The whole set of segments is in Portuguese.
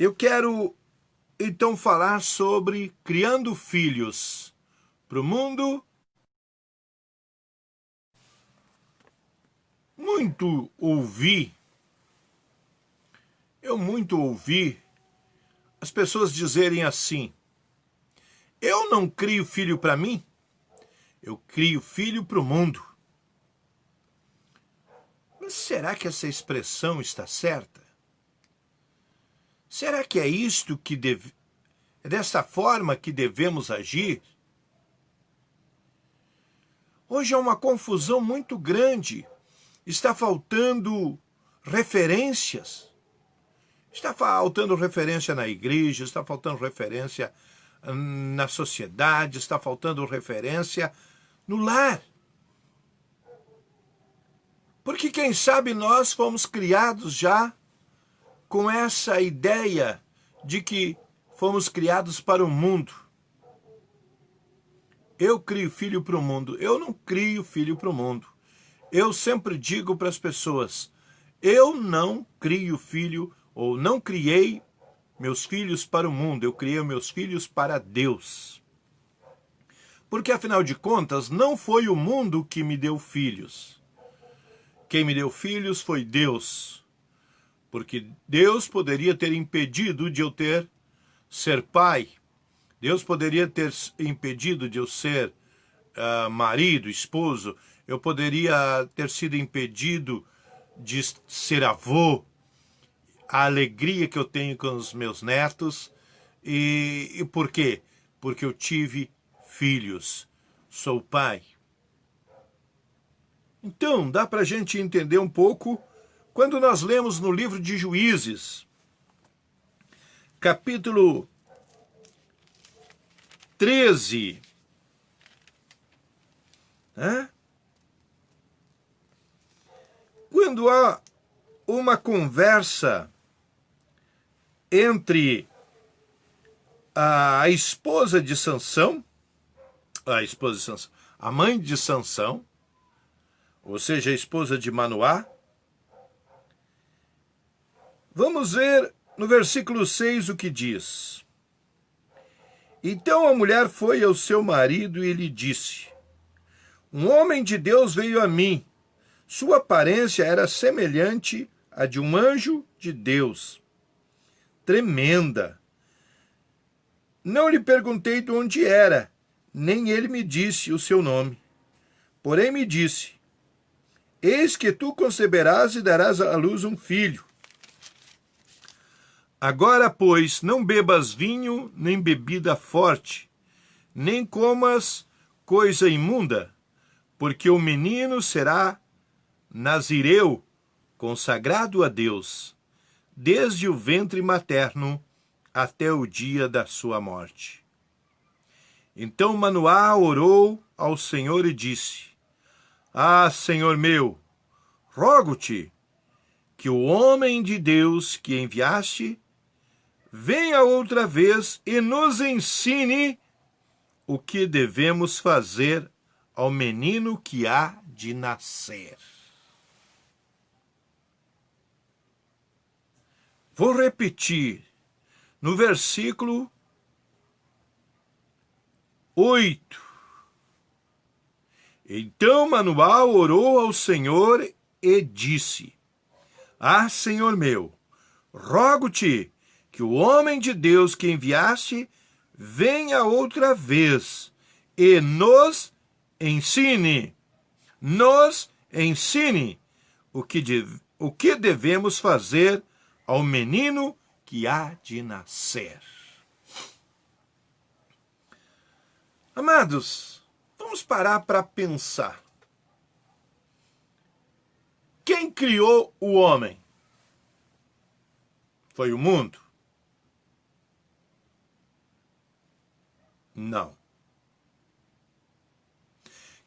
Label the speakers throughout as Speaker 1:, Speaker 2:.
Speaker 1: Eu quero então falar sobre criando filhos para o mundo. Eu muito ouvi as pessoas dizerem assim: eu não crio filho para mim, eu crio filho para o mundo. Mas será que essa expressão está certa? Será que é é dessa forma que devemos agir? Hoje há uma confusão muito grande. Está faltando referências. Está faltando referência na igreja, está faltando referência na sociedade, está faltando referência no lar. Porque quem sabe nós fomos criados já com essa ideia de que fomos criados para o mundo. Eu crio filho para o mundo. Eu não crio filho para o mundo. Eu sempre digo para as pessoas: eu não crio filho ou não criei meus filhos para o mundo. Eu criei meus filhos para Deus. Porque, afinal de contas, não foi o mundo que me deu filhos. Quem me deu filhos foi Deus. Porque Deus poderia ter impedido de eu ser pai. Deus poderia ter impedido de eu ser marido, esposo. Eu poderia ter sido impedido de ser avô. A alegria que eu tenho com os meus netos. E por quê? Porque eu tive filhos. Sou pai. Então, dá para a gente entender um pouco quando nós lemos no livro de Juízes, capítulo 13, né? Quando há uma conversa entre a esposa de Sansão, a mãe de Sansão, ou seja, a esposa de Manoá. Vamos ver no versículo 6 o que diz. Então a mulher foi ao seu marido e lhe disse: um homem de Deus veio a mim. Sua aparência era semelhante à de um anjo de Deus. Tremenda. Não lhe perguntei de onde era, nem ele me disse o seu nome. Porém me disse: eis que tu conceberás e darás à luz um filho. Agora, pois, não bebas vinho, nem bebida forte, nem comas coisa imunda, porque o menino será nazireu, consagrado a Deus, desde o ventre materno até o dia da sua morte. Então Manoá orou ao Senhor e disse: ah, Senhor meu, rogo-te que o homem de Deus que enviaste venha outra vez e nos ensine o que devemos fazer ao menino que há de nascer. Vou repetir. No versículo 8. Então Manoá orou ao Senhor e disse: ah, Senhor meu, rogo-te que o homem de Deus que enviaste venha outra vez e nos ensine o que devemos fazer ao menino que há de nascer. Amados, vamos parar para pensar. Quem criou o homem? Foi o mundo? Não.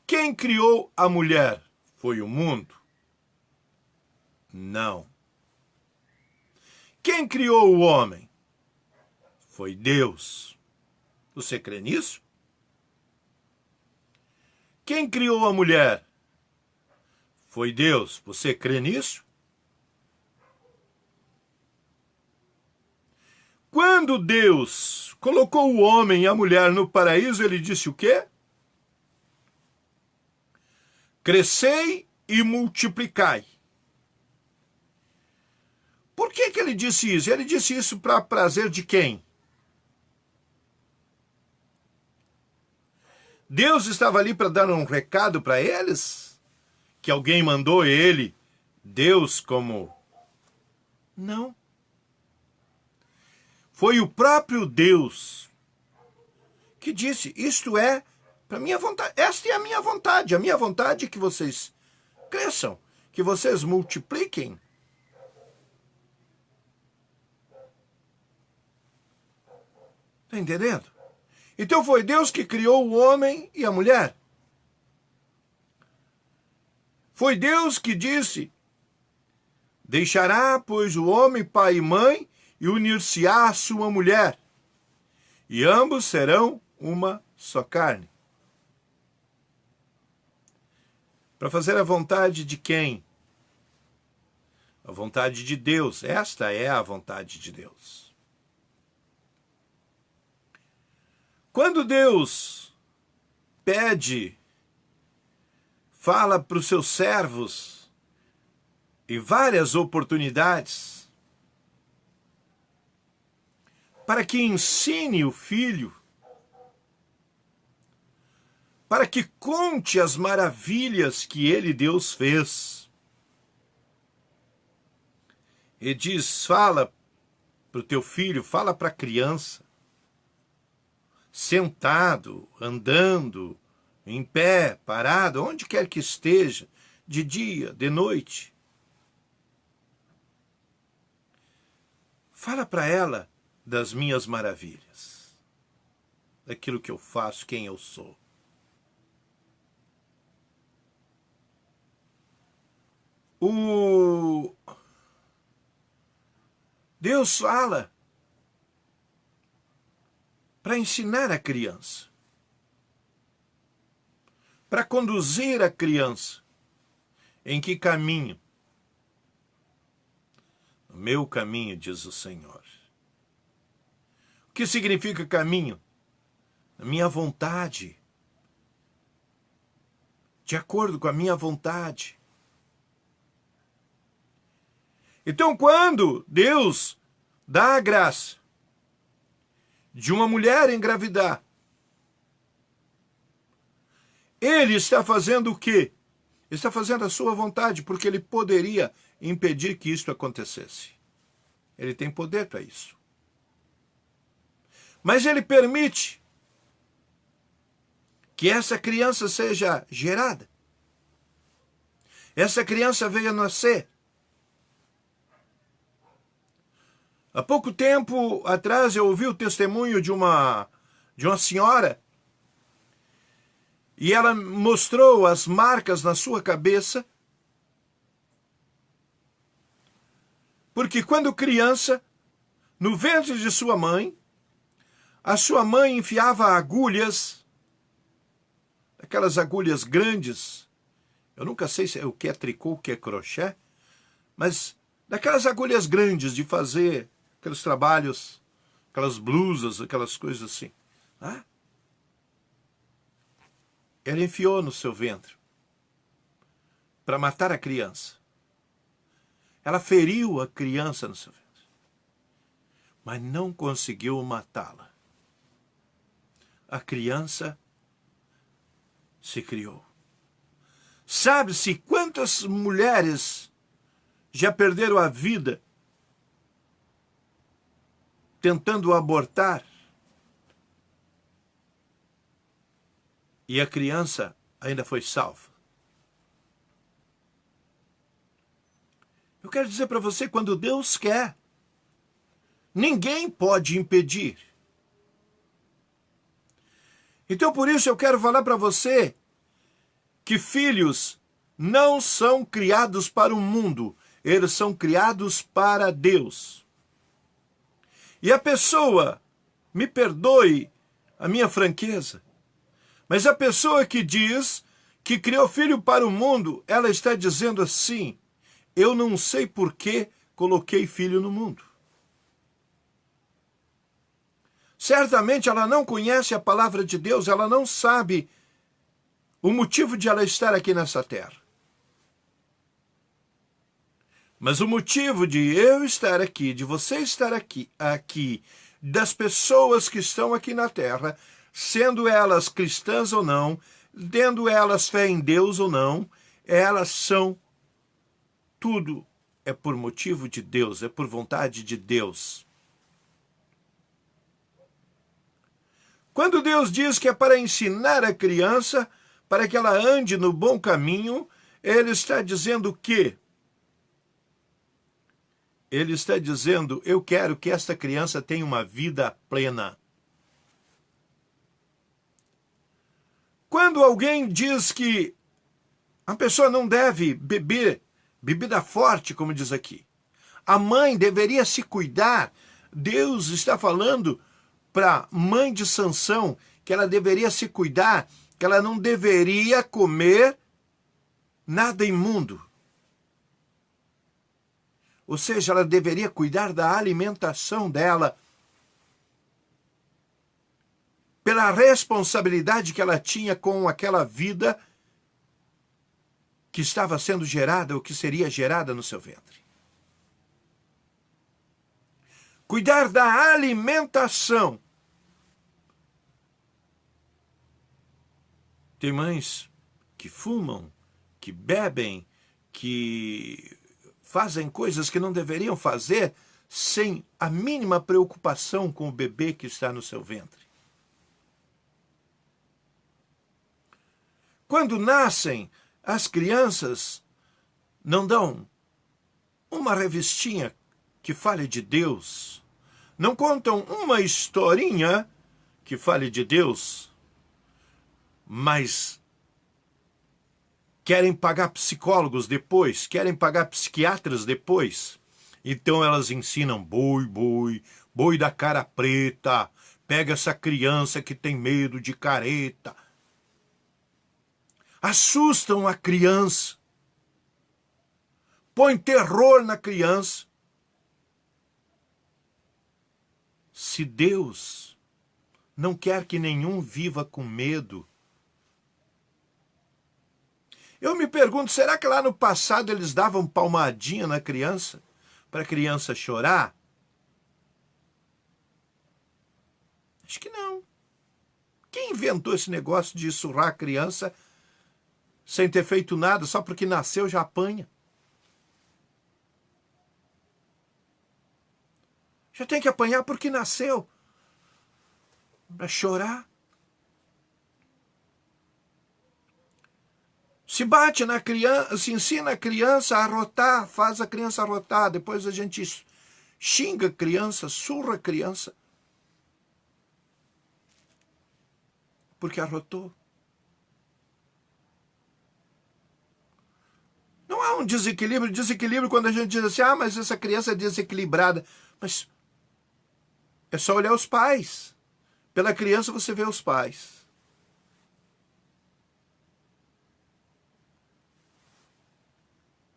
Speaker 1: Quem criou a mulher? Foi o mundo? Não. Quem criou o homem? Foi Deus. Você crê nisso? Quem criou a mulher? Foi Deus. Você crê nisso? quando Deus colocou o homem e a mulher no paraíso, ele disse o quê? Crescei e multiplicai. Por que ele disse isso? Ele disse isso para prazer de quem? Deus estava ali para dar um recado para eles? Que alguém mandou ele, Deus como... Não. Foi o próprio Deus que disse, isto é para minha vontade, esta é a minha vontade é que vocês cresçam, que vocês multipliquem. Está entendendo? Então foi Deus que criou o homem e a mulher. Foi Deus que disse, deixará, pois, o homem pai e mãe e unir-se-á à sua mulher, e ambos serão uma só carne. Para fazer a vontade de quem? A vontade de Deus. Esta é a vontade de Deus. Quando Deus pede, fala para os seus servos, em várias oportunidades, para que ensine o filho, para que conte as maravilhas que ele, Deus, fez. Ele diz, fala para o teu filho, fala para a criança, sentado, andando, em pé, parado, onde quer que esteja, de dia, de noite. Fala para ela das minhas maravilhas, daquilo que eu faço, quem eu sou. Deus fala para ensinar a criança, para conduzir a criança. Em que caminho? No meu caminho, diz o Senhor. O que significa caminho? Na minha vontade. De acordo com a minha vontade. Então, quando Deus dá a graça de uma mulher engravidar, Ele está fazendo o quê? Está fazendo a sua vontade, porque Ele poderia impedir que isto acontecesse. Ele tem poder para isso. Mas Ele permite que essa criança seja gerada. Essa criança veio a nascer. Há pouco tempo atrás eu ouvi o testemunho de uma senhora e ela mostrou as marcas na sua cabeça, porque quando criança, no ventre de sua mãe, a sua mãe enfiava agulhas, aquelas agulhas grandes, eu nunca sei o que é tricô, o que é crochê, mas daquelas agulhas grandes de fazer aqueles trabalhos, aquelas blusas, aquelas coisas assim. Ah? Ela enfiou no seu ventre para matar a criança. Ela feriu a criança no seu ventre, mas não conseguiu matá-la. A criança se criou. Sabe-se quantas mulheres já perderam a vida tentando abortar, e a criança ainda foi salva. Eu quero dizer para você, quando Deus quer, ninguém pode impedir. Então, por isso, eu quero falar para você que filhos não são criados para o mundo, eles são criados para Deus. E a pessoa, me perdoe a minha franqueza, mas a pessoa que diz que criou filho para o mundo, ela está dizendo assim, eu não sei por que coloquei filho no mundo. Certamente ela não conhece a palavra de Deus, ela não sabe o motivo de ela estar aqui nessa terra. Mas o motivo de eu estar aqui, de você estar aqui, das pessoas que estão aqui na terra, sendo elas cristãs ou não, tendo elas fé em Deus ou não, elas são tudo é por motivo de Deus, é por vontade de Deus. Quando Deus diz que é para ensinar a criança, para que ela ande no bom caminho, Ele está dizendo o quê? Ele está dizendo, eu quero que esta criança tenha uma vida plena. Quando alguém diz que a pessoa não deve beber bebida forte, como diz aqui, a mãe deveria se cuidar, Deus está falando para a mãe de Sansão que ela deveria se cuidar, que ela não deveria comer nada imundo. Ou seja, ela deveria cuidar da alimentação dela, pela responsabilidade que ela tinha com aquela vida que estava sendo gerada ou que seria gerada no seu ventre. Cuidar da alimentação. Tem mães que fumam, que bebem, que fazem coisas que não deveriam fazer sem a mínima preocupação com o bebê que está no seu ventre. Quando nascem, as crianças não dão uma revistinha que fale de Deus, não contam uma historinha que fale de Deus, mas querem pagar psicólogos depois, querem pagar psiquiatras depois. Então elas ensinam boi da cara preta, pega essa criança que tem medo de careta. Assustam a criança, põem terror na criança. Se Deus não quer que nenhum viva com medo, eu me pergunto, será que lá no passado eles davam palmadinha na criança, para a criança chorar? Acho que não. Quem inventou esse negócio de surrar a criança sem ter feito nada, só porque nasceu já apanha? Já tem que apanhar porque nasceu. Para chorar. Se bate na criança, se ensina a criança a arrotar, faz a criança arrotar, depois a gente xinga a criança, surra a criança, porque arrotou. Não há um desequilíbrio quando a gente diz assim, mas essa criança é desequilibrada. Mas é só olhar os pais. Pela criança você vê os pais.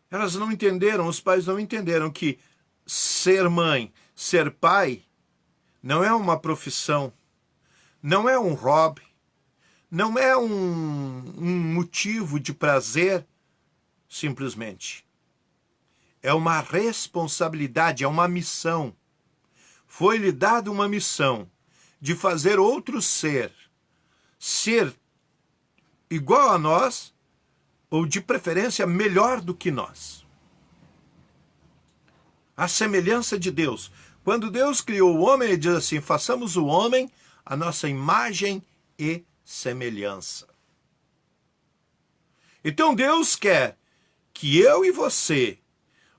Speaker 1: Elas não entenderam, os pais não entenderam que ser mãe, ser pai, não é uma profissão, não é um hobby, não é um motivo de prazer, simplesmente. É uma responsabilidade, é uma missão. Foi-lhe dada uma missão de fazer outro ser igual a nós, ou de preferência melhor do que nós. A semelhança de Deus. Quando Deus criou o homem, ele diz assim, façamos o homem a nossa imagem e semelhança. Então Deus quer que eu e você,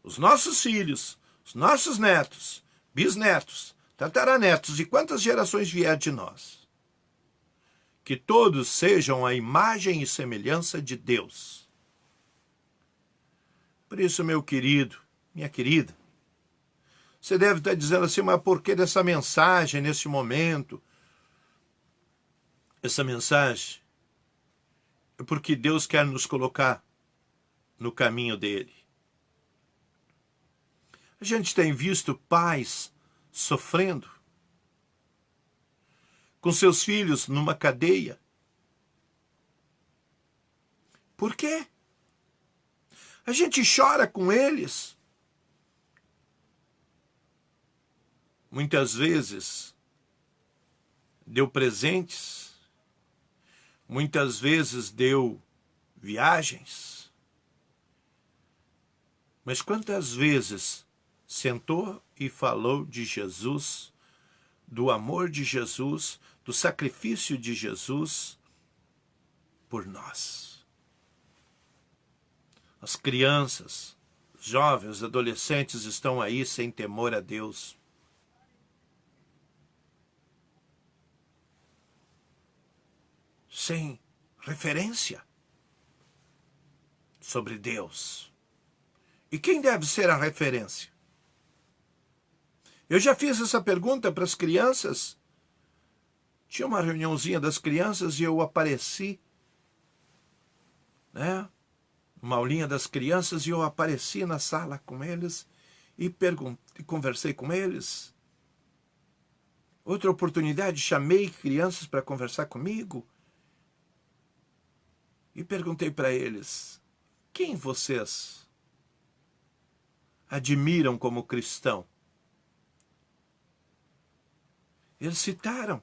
Speaker 1: os nossos filhos, os nossos netos, bisnetos, tataranetos e quantas gerações vier de nós, que todos sejam a imagem e semelhança de Deus. Por isso, meu querido, minha querida, você deve estar dizendo assim, mas por que dessa mensagem nesse momento? Essa mensagem é porque Deus quer nos colocar no caminho dele. A gente tem visto pais sofrendo. com seus filhos numa cadeia. Por quê? A gente chora com eles. Muitas vezes deu presentes, muitas vezes deu viagens. Mas quantas vezes sentou e falou de Jesus, do amor de Jesus, do sacrifício de Jesus por nós? As crianças, os jovens, os adolescentes estão aí sem temor a Deus. Sem referência sobre Deus. E quem deve ser a referência? Eu já fiz essa pergunta para as crianças. Tinha uma reuniãozinha das crianças e eu apareci, né? Uma aulinha das crianças e eu apareci na sala com eles e conversei com eles. Outra oportunidade, chamei crianças para conversar comigo e perguntei para eles: quem vocês admiram como cristão? Eles citaram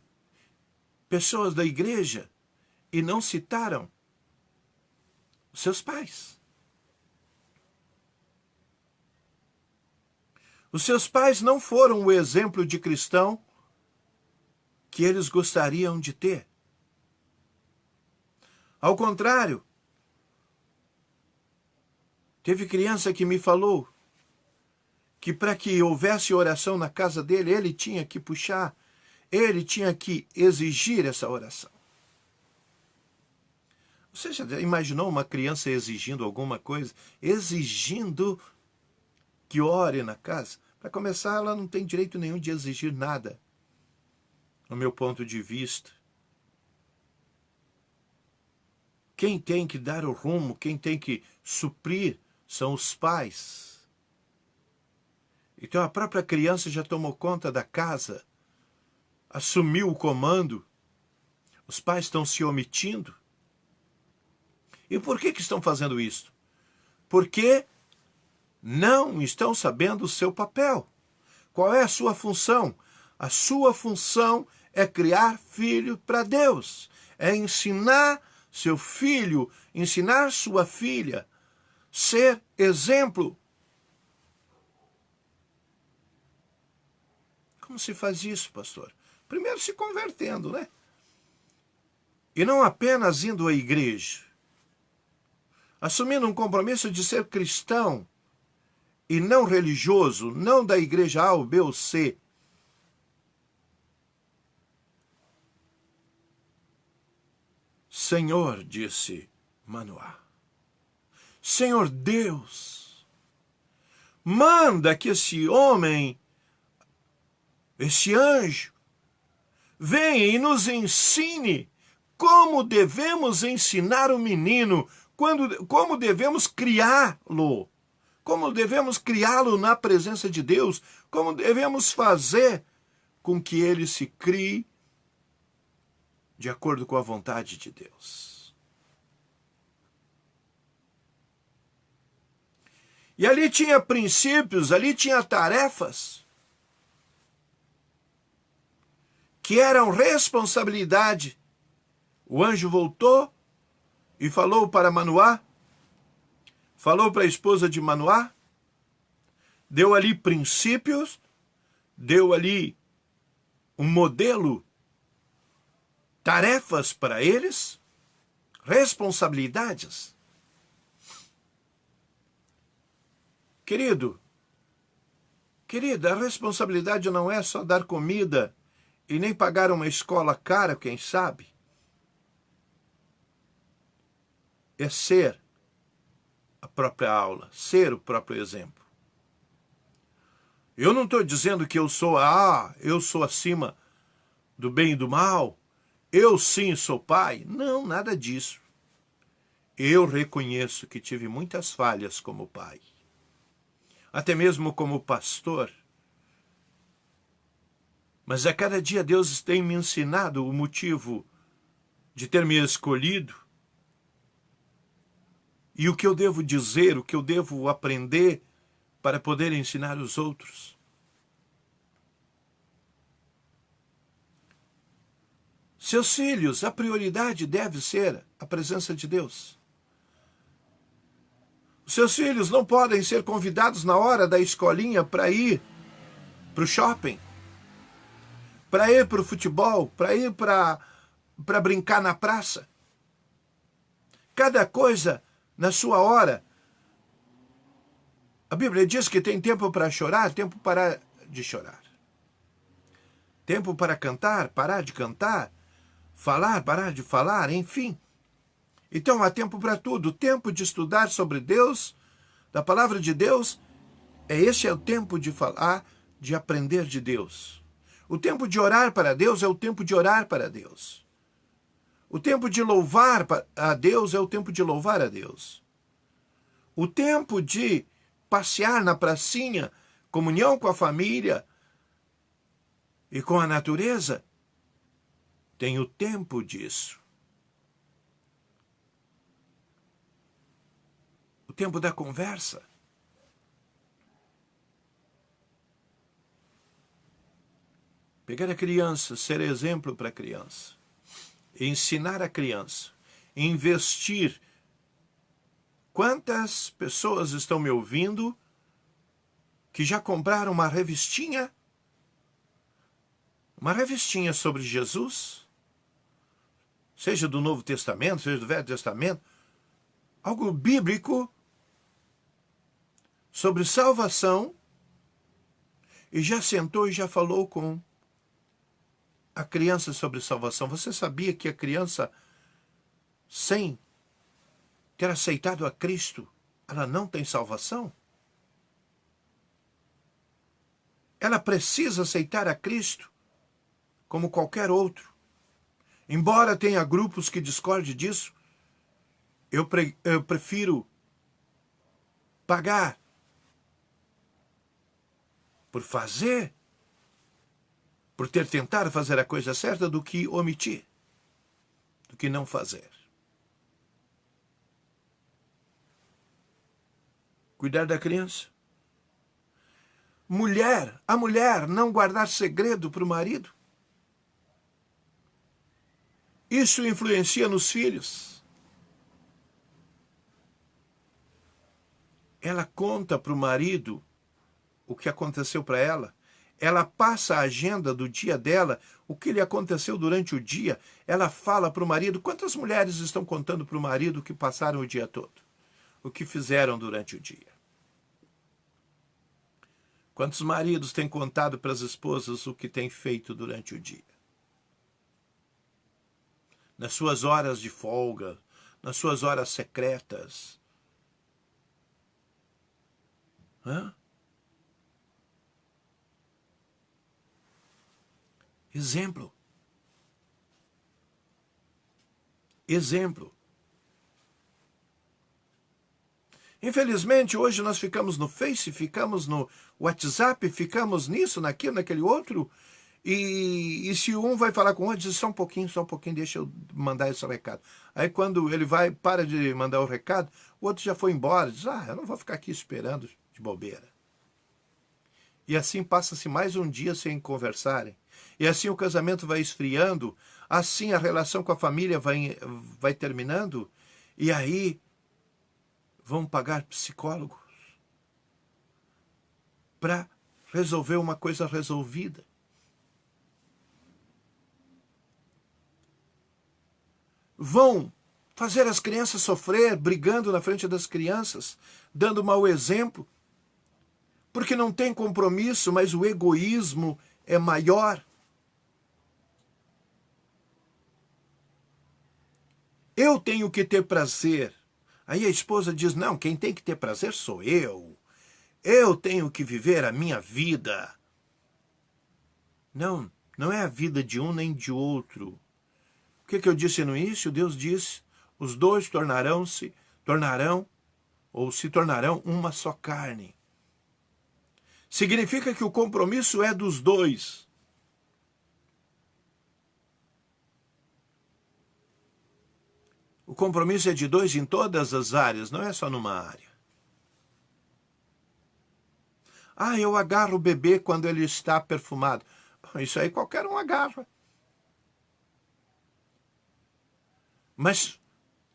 Speaker 1: pessoas da igreja e não citaram os seus pais. Os seus pais não foram o exemplo de cristão que eles gostariam de ter. Ao contrário, teve criança que me falou que para que houvesse oração na casa dele, ele tinha que puxar, ele tinha que exigir essa oração. Você já imaginou uma criança exigindo alguma coisa? Exigindo que ore na casa? Para começar, ela não tem direito nenhum de exigir nada, no meu ponto de vista. Quem tem que dar o rumo, quem tem que suprir são os pais. Então a própria criança já tomou conta da casa, assumiu o comando, os pais estão se omitindo. E por que estão fazendo isso? Porque não estão sabendo o seu papel. Qual é a sua função? A sua função é criar filho para Deus. É ensinar seu filho, ensinar sua filha, ser exemplo. Como se faz isso, pastor? Primeiro se convertendo, né? E não apenas indo à igreja, assumindo um compromisso de ser cristão e não religioso, não da igreja A ou B ou C. Senhor, disse Manoá, Senhor Deus, manda que esse homem, esse anjo, venha e nos ensine como devemos ensinar o menino, como devemos criá-lo, como devemos criá-lo na presença de Deus, como devemos fazer com que ele se crie de acordo com a vontade de Deus. E ali tinha princípios, ali tinha tarefas que eram responsabilidade. O anjo voltou e falou para Manoá, falou para a esposa de Manoá, deu ali princípios, deu ali um modelo, tarefas para eles, responsabilidades. Querida, a responsabilidade não é só dar comida e nem pagar uma escola cara, quem sabe. É ser a própria aula, ser o próprio exemplo. Eu não estou dizendo que eu sou acima do bem e do mal, eu sim sou pai. Não, nada disso. Eu reconheço que tive muitas falhas como pai. Até mesmo como pastor. Mas a cada dia Deus tem me ensinado o motivo de ter me escolhido e o que eu devo dizer, o que eu devo aprender para poder ensinar os outros. Seus filhos, a prioridade deve ser a presença de Deus. Os seus filhos não podem ser convidados na hora da escolinha para ir para o shopping, para ir para o futebol, para ir para brincar na praça. Cada coisa na sua hora. A Bíblia diz que tem tempo para chorar, tempo para de chorar. Tempo para cantar, parar de cantar. Falar, parar de falar, enfim. Então há tempo para tudo. O tempo de estudar sobre Deus, da palavra de Deus, esse é o tempo de falar, de aprender de Deus. O tempo de orar para Deus é o tempo de orar para Deus. O tempo de louvar a Deus é o tempo de louvar a Deus. O tempo de passear na pracinha, comunhão com a família e com a natureza, tem o tempo disso. O tempo da conversa. Pegar a criança, ser exemplo para a criança. Ensinar a criança. Investir. Quantas pessoas estão me ouvindo que já compraram uma revistinha? Uma revistinha sobre Jesus? Seja do Novo Testamento, seja do Velho Testamento, algo bíblico sobre salvação, e já sentou e já falou com a criança sobre salvação. Você sabia que a criança, sem ter aceitado a Cristo, ela não tem salvação? Ela precisa aceitar a Cristo como qualquer outro. Embora tenha grupos que discordem disso, eu prefiro pagar por fazer, por ter tentado fazer a coisa certa, do que omitir, do que não fazer. Cuidar da criança. A mulher não guardar segredo para o marido. Isso influencia nos filhos. Ela conta para o marido o que aconteceu para ela. Ela passa a agenda do dia dela, o que lhe aconteceu durante o dia. Ela fala para o marido. Quantas mulheres estão contando para o marido o que passaram o dia todo? O que fizeram durante o dia? Quantos maridos têm contado para as esposas o que têm feito durante o dia? Nas suas horas de folga, nas suas horas secretas. Exemplo. Exemplo. Infelizmente, hoje nós ficamos no Face, ficamos no WhatsApp, ficamos nisso, naquilo, naquele outro, e se um vai falar com o outro, diz só um pouquinho, deixa eu mandar esse recado. Aí quando ele para de mandar o recado, o outro já foi embora, diz, eu não vou ficar aqui esperando de bobeira. E assim passa-se mais um dia sem conversarem. E assim o casamento vai esfriando, assim a relação com a família vai terminando, e aí vão pagar psicólogos para resolver uma coisa resolvida. Vão fazer as crianças sofrer, brigando na frente das crianças, dando mau exemplo, porque não tem compromisso, mas o egoísmo é maior. Eu tenho que ter prazer. Aí a esposa diz, não, quem tem que ter prazer sou eu. Eu tenho que viver a minha vida. Não, não é a vida de um nem de outro. O que eu disse no início? Deus disse, os dois se tornarão uma só carne. Significa que o compromisso é dos dois. O compromisso é de dois em todas as áreas, não é só numa área. Ah, eu agarro o bebê quando ele está perfumado. Bom, isso aí qualquer um agarra. Mas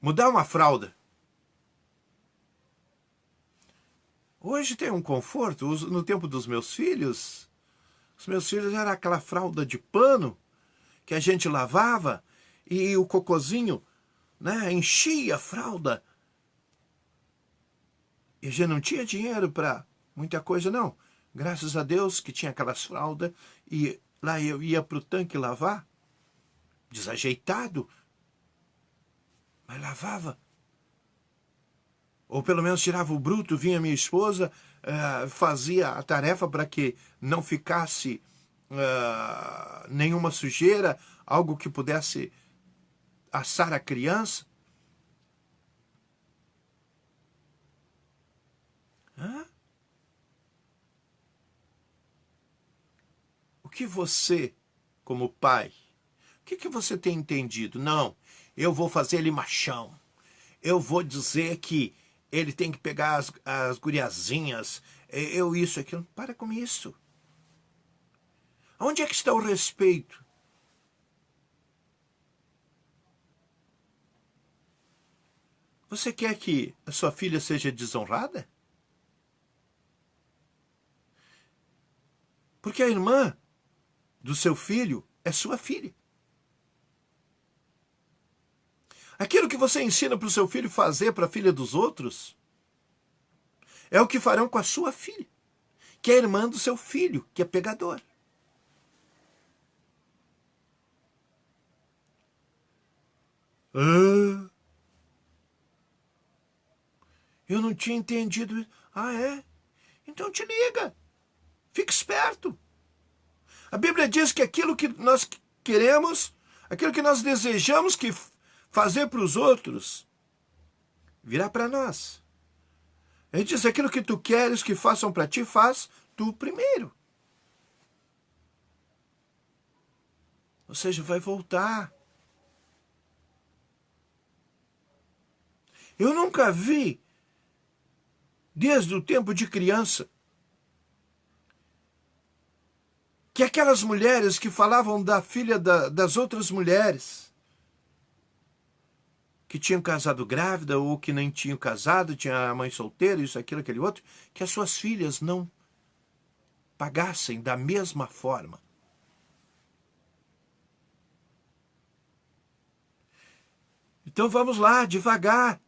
Speaker 1: mudar uma fralda. Hoje tem um conforto. No tempo dos meus filhos, os meus filhos era aquela fralda de pano que a gente lavava e o cocozinho, né, enchia a fralda. E a gente não tinha dinheiro para muita coisa, não. Graças a Deus que tinha aquelas fraldas e lá eu ia para o tanque lavar, desajeitado, mas lavava. Ou pelo menos tirava o bruto, vinha minha esposa, fazia a tarefa para que não ficasse nenhuma sujeira, algo que pudesse assar a criança. O que você, como pai, o que você tem entendido? Não, eu vou fazer ele machão. Eu vou dizer que ele tem que pegar as guriazinhas, eu isso, aquilo. Para com isso. Onde é que está o respeito? Você quer que a sua filha seja desonrada? Porque a irmã do seu filho é sua filha. Aquilo que você ensina para o seu filho fazer para a filha dos outros é o que farão com a sua filha, que é irmã do seu filho, que é pegador. Eu não tinha entendido. Ah, é? Então te liga. Fique esperto. A Bíblia diz que aquilo que nós queremos, aquilo que nós desejamos que fazer para os outros, virá para nós. Ele diz, aquilo que tu queres que façam para ti, faz tu primeiro. Ou seja, vai voltar. Eu nunca vi, desde o tempo de criança, que aquelas mulheres que falavam da filha das outras mulheres, que tinham casado grávida ou que nem tinham casado, tinha a mãe solteira, isso, aquilo, aquele outro, que as suas filhas não pagassem da mesma forma. Então vamos lá, devagar.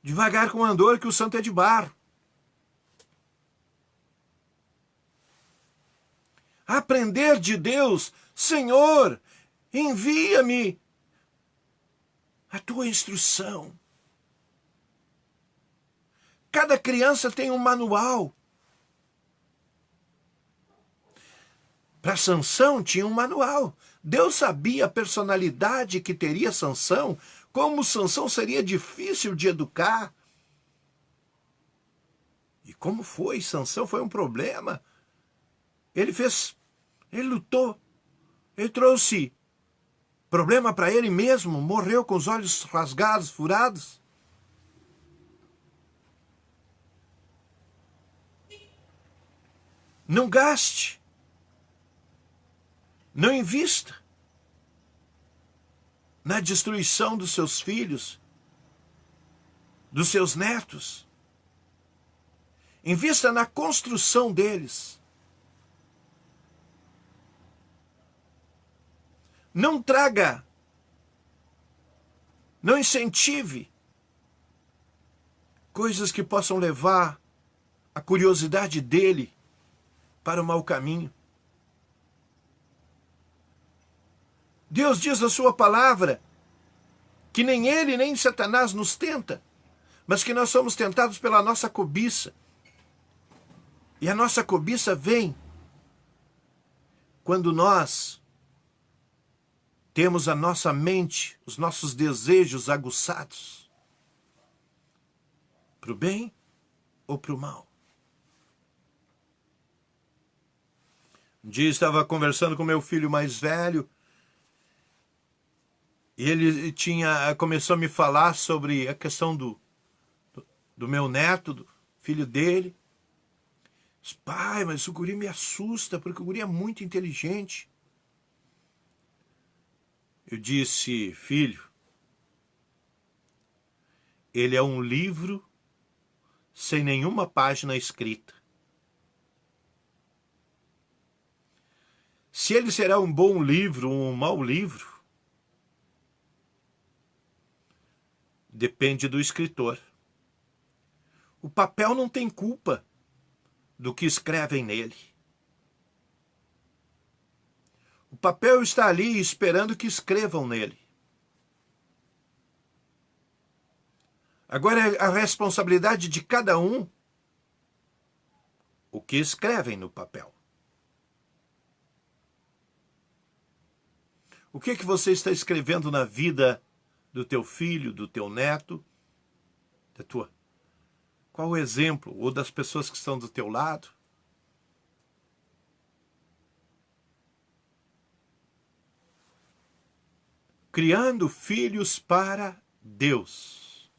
Speaker 1: Devagar com o andor, que o santo é de barro. Aprender de Deus, Senhor, envia-me a tua instrução. Cada criança tem um manual. Para Sansão tinha um manual. Deus sabia a personalidade que teria Sansão, como Sansão seria difícil de educar. E como foi? Sansão foi um problema. Ele lutou, ele trouxe problema para ele mesmo, morreu com os olhos rasgados, furados. Não gaste, não invista na destruição dos seus filhos, dos seus netos. Invista na construção deles. Não traga, não incentive coisas que possam levar a curiosidade dele para o mau caminho. Deus diz na sua palavra que nem ele nem Satanás nos tenta, mas que nós somos tentados pela nossa cobiça. E a nossa cobiça vem quando nós temos a nossa mente, os nossos desejos aguçados para o bem ou para o mal. Um dia estava conversando com meu filho mais velho E ele começou a me falar sobre a questão do meu neto, do filho dele. Disse, pai, mas o guri me assusta, porque o guri é muito inteligente. Eu disse, filho, ele é um livro sem nenhuma página escrita. Se ele será um bom livro ou um mau livro, depende do escritor. O papel não tem culpa do que escrevem nele. O papel está ali esperando que escrevam nele. Agora é a responsabilidade de cada um o que escrevem no papel. O que você está escrevendo na vida do teu filho, do teu neto, da tua? Qual o exemplo? Ou das pessoas que estão do teu lado? Criando filhos para Deus.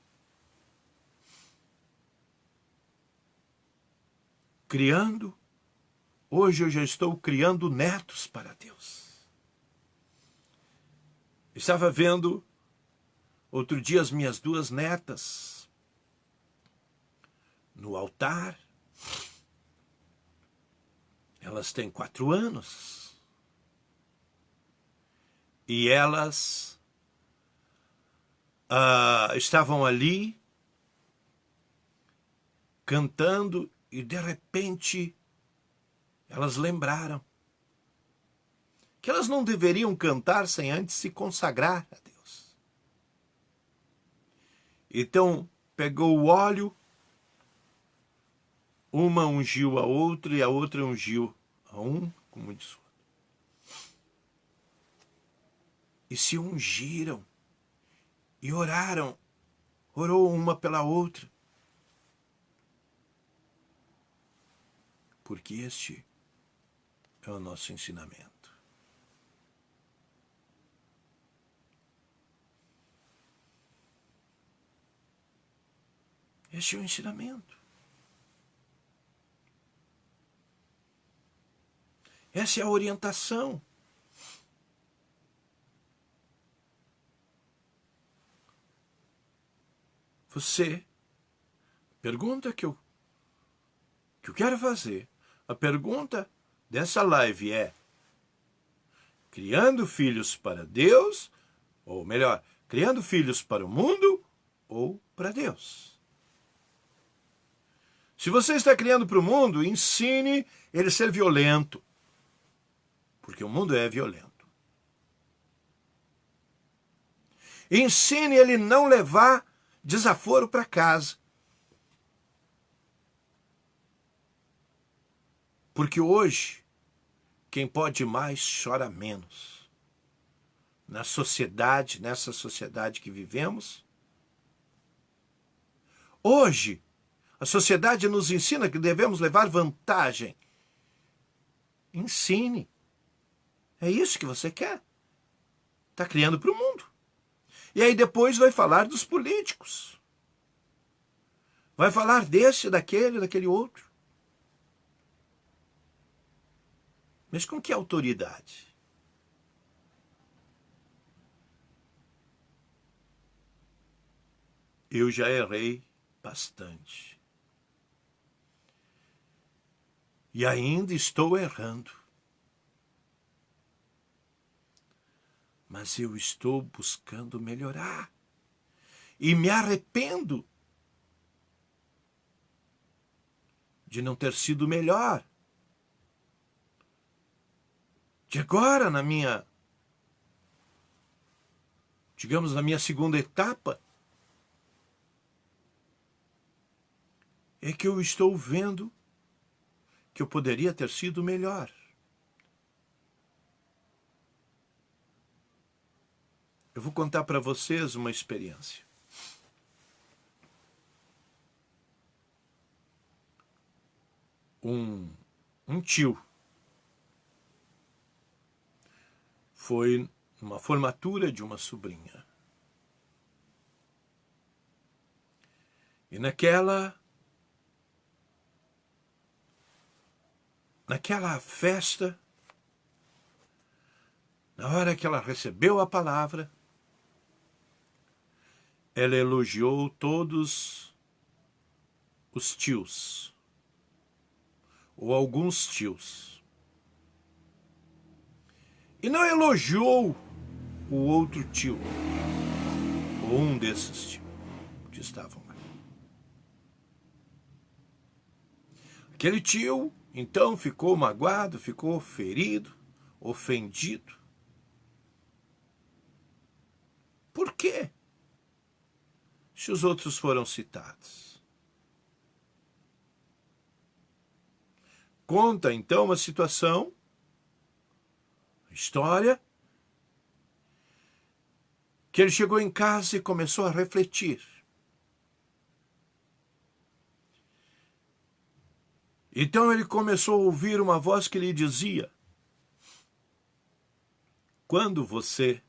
Speaker 1: Hoje eu já estou criando netos para Deus. Estava vendo outro dia as minhas duas netas no altar. Elas têm 4 anos. E elas estavam ali cantando e de repente elas lembraram que elas não deveriam cantar sem antes se consagrar a Deus. Então pegou o óleo, uma ungiu a outra e a outra ungiu a um, como diz o outro. E se ungiram e oraram, orou uma pela outra. Porque este é o nosso ensinamento. Este é o ensinamento. Essa é a orientação. Você, pergunta que eu quero fazer, a pergunta dessa live é: criando filhos para Deus, ou melhor, criando filhos para o mundo ou para Deus? Se você está criando para o mundo, ensine ele a ser violento, porque o mundo é violento. Ensine ele não levar desaforo para casa. Porque hoje, quem pode mais chora menos. Nessa sociedade que vivemos. Hoje, a sociedade nos ensina que devemos levar vantagem. Ensine. É isso que você quer. Está criando para o mundo. E aí depois vai falar dos políticos. Vai falar desse, daquele outro. Mas com que autoridade? Eu já errei bastante. E ainda estou errando. Mas eu estou buscando melhorar. E me arrependo de não ter sido melhor. De agora, na minha segunda etapa, é que eu estou vendo que eu poderia ter sido melhor. Eu vou contar para vocês uma experiência. Um tio foi numa formatura de uma sobrinha. E naquela festa, na hora que ela recebeu a palavra, ela elogiou todos os tios, ou alguns tios. E não elogiou o outro tio, ou um desses tios que estavam lá. Aquele tio, então, ficou magoado, ficou ferido, ofendido. Por quê? Se os outros foram citados. Conta, então, a situação, a história, que ele chegou em casa e começou a refletir. Então ele começou a ouvir uma voz que lhe dizia: quando você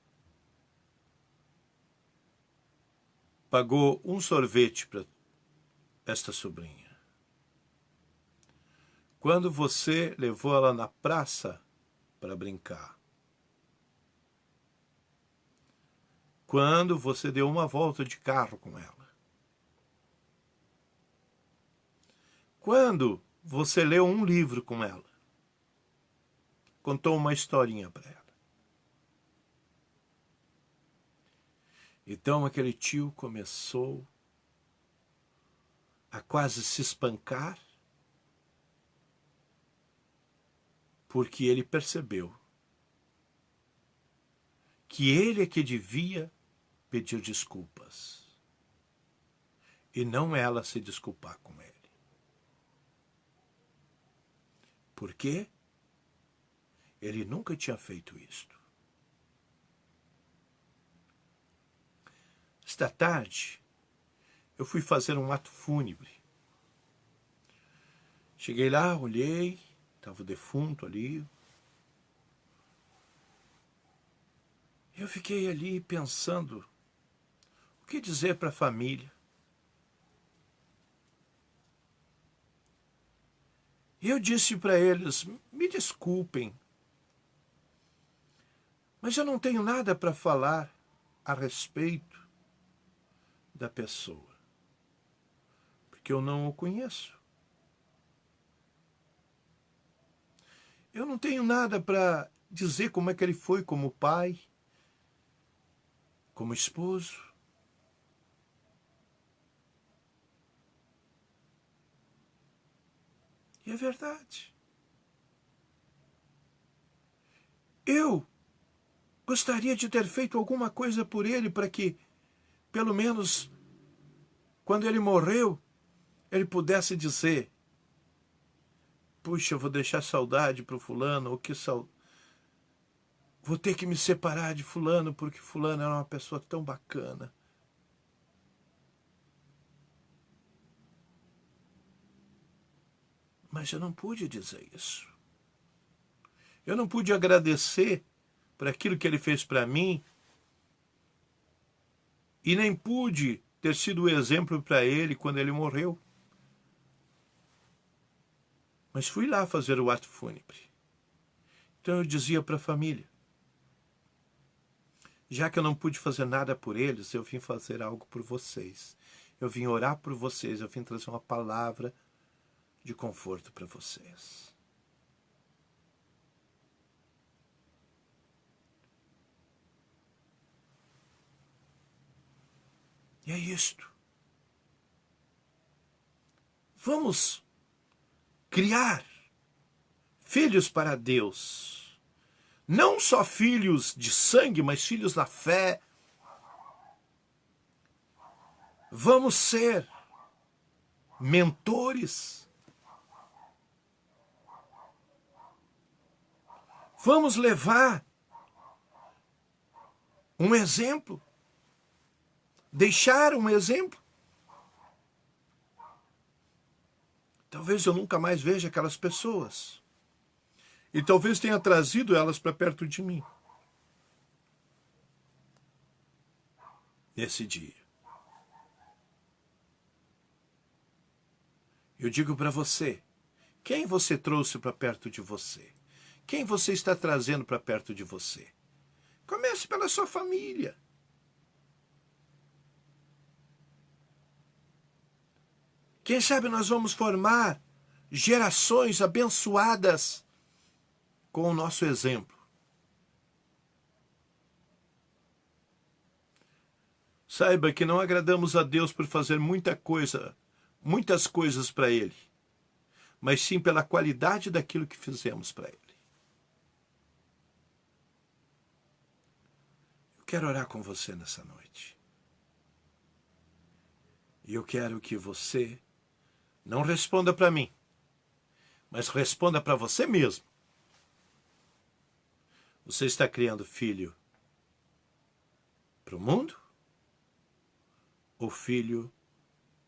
Speaker 1: pagou um sorvete para esta sobrinha, quando você levou ela na praça para brincar, quando você deu uma volta de carro com ela, quando você leu um livro com ela, contou uma historinha para ela. Então aquele tio começou a quase se espancar, porque ele percebeu que ele é que devia pedir desculpas, e não ela se desculpar com ele. Por quê? Ele nunca tinha feito isto. Esta tarde, eu fui fazer um ato fúnebre. Cheguei lá, olhei, estava o defunto ali. Eu fiquei ali pensando o que dizer para a família. E eu disse para eles: me desculpem, mas eu não tenho nada para falar a respeito da pessoa, porque eu não o conheço. Eu não tenho nada para dizer como é que ele foi como pai, como esposo. E é verdade. Eu gostaria de ter feito alguma coisa por ele para que, pelo menos, quando ele morreu, ele pudesse dizer: puxa, eu vou deixar saudade para o fulano, ou que vou ter que me separar de fulano, porque fulano era uma pessoa tão bacana. Mas eu não pude dizer isso. Eu não pude agradecer por aquilo que ele fez para mim, e nem pude ter sido o exemplo para ele quando ele morreu. Mas fui lá fazer o ato fúnebre. Então eu dizia para a família: já que eu não pude fazer nada por eles, eu vim fazer algo por vocês. Eu vim orar por vocês, eu vim trazer uma palavra de conforto para vocês. E é isto. Vamos criar filhos para Deus. Não só filhos de sangue, mas filhos da fé. Vamos ser mentores. Vamos levar um exemplo. Deixar um exemplo. Talvez eu nunca mais veja aquelas pessoas. E talvez tenha trazido elas para perto de mim. nesse dia. Eu digo para você, quem você trouxe para perto de você? Quem você está trazendo para perto de você? Comece pela sua família. Quem sabe nós vamos formar gerações abençoadas com o nosso exemplo. Saiba que não agradamos a Deus por fazer muitas coisas para Ele, mas sim pela qualidade daquilo que fizemos para Ele. Eu quero orar com você nessa noite. E eu quero que você não responda para mim, mas responda para você mesmo. Você está criando filho para o mundo ou filho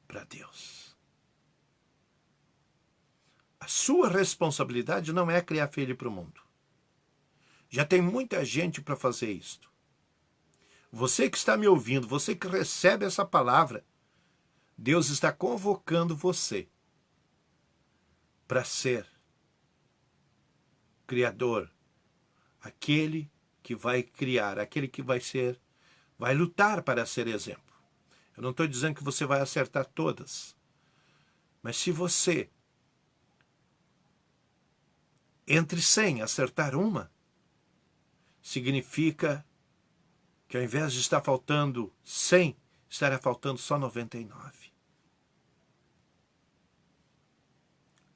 Speaker 1: para Deus? A sua responsabilidade não é criar filho para o mundo. Já tem muita gente para fazer isto. Você que está me ouvindo, você que recebe essa palavra, Deus está convocando você para ser criador, aquele que vai criar, aquele que vai lutar para ser exemplo. Eu não estou dizendo que você vai acertar todas, mas se você, entre 100, acertar uma, significa que ao invés de estar faltando 100, estará faltando só 99.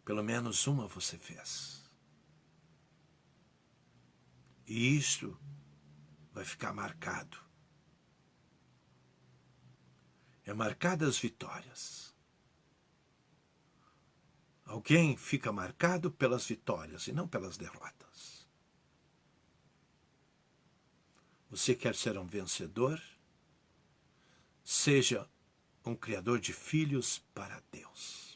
Speaker 1: Pelo menos uma você fez. E isto vai ficar marcado. É marcado as vitórias. Alguém fica marcado pelas vitórias e não pelas derrotas. Você quer ser um vencedor? Seja um criador de filhos para Deus.